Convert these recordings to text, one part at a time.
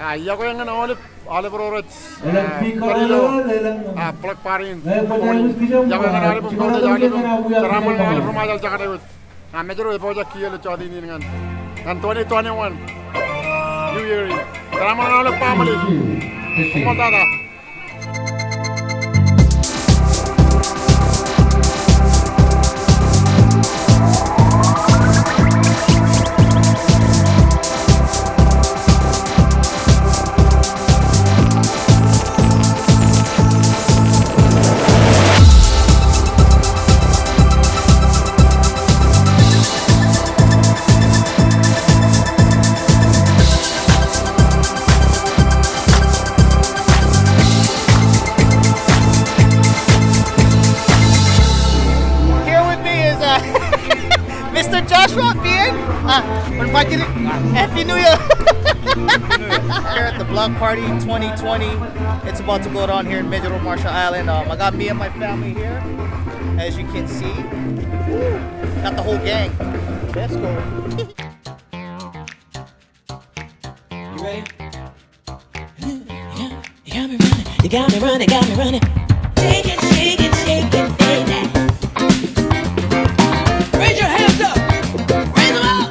Iya ko yang olive roads. Plug parin. Yang olive teraman olive rumah Jakarta itu. Majuro project kiyo chodi ni ngan. Kan 2021 New Year. Teraman olive family. Kung tada. Mr. Joshua Bien, Happy New Year! Here at the block party 2020, it's about to go down here in Majuro, Marshall Island. I got me and my family here, as you can see. Got the whole gang. Let's go. You ready? You got me running, got me running. Shake it, shake it, shake it, baby. Raise your hands up! Raise them up!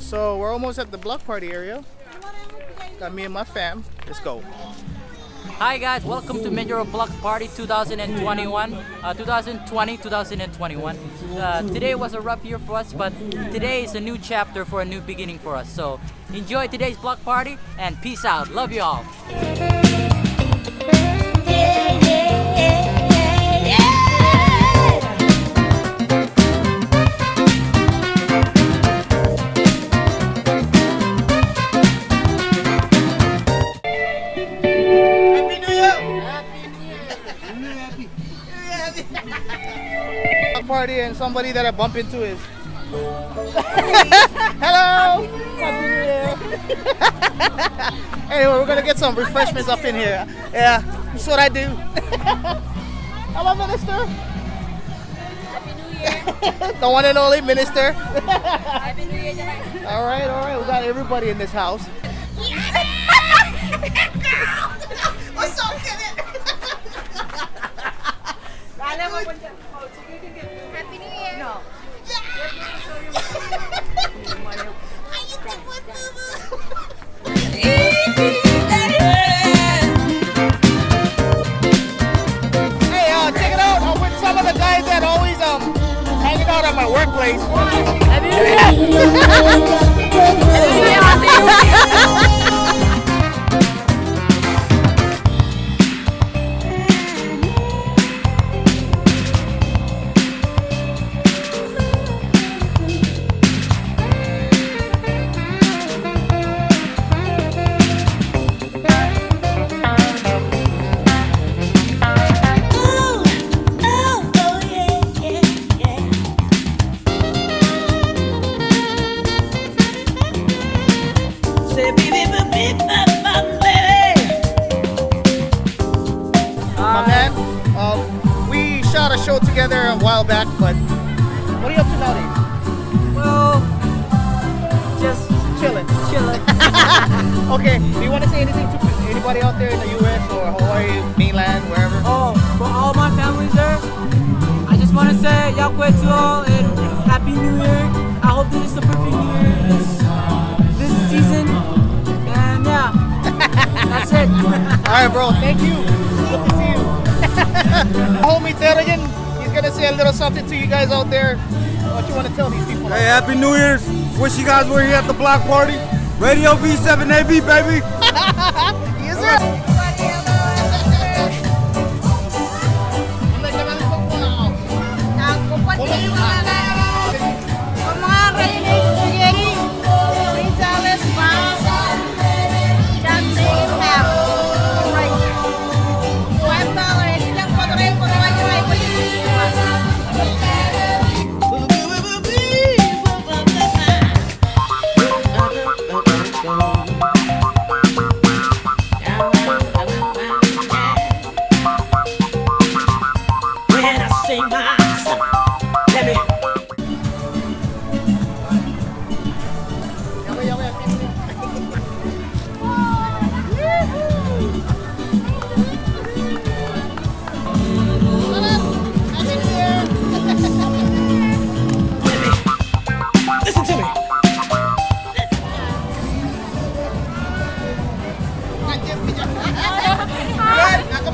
So we're almost at the block party area. Got me and my fam. Let's go. Hi guys, welcome to Majuro Block Party 2021, 2020-2021. Today was a rough year for us, but today is a new chapter for a new beginning for us. So enjoy today's block party and peace out. Love you all. Party and somebody that I bump into is hello. Happy New Year. Anyway, we're gonna get some refreshments up in here. Yeah, that's what I do. Hello, Minister. Happy New Year. The one and only Minister. Happy New Year. All right. We got everybody in this house. Girl, what's so good? Happy New Year. No. How you doing, boo-boo? Hey, check it out. I'm with some of the guys that always hanging out at my workplace. Happy New Year. We shot a show together a while back, but what are you up to nowadays? Well, just Chilling. chilling. Okay, do you want to say anything to anybody out there in the US or Hawaii, mainland, wherever? Oh, for all my families there, I just want to say Yakwe to all and Happy New Year. I hope this is the perfect New Year this season. And yeah, that's it. Alright, bro, thank you. Good to see you. Homie Terajan, he's gonna say a little something to you guys out there. What you want to tell these people? Hey, Happy New Year's. Wish you guys were here at the block party. Radio V7AB, baby. Yes, sir.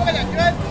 mo kaya? Good?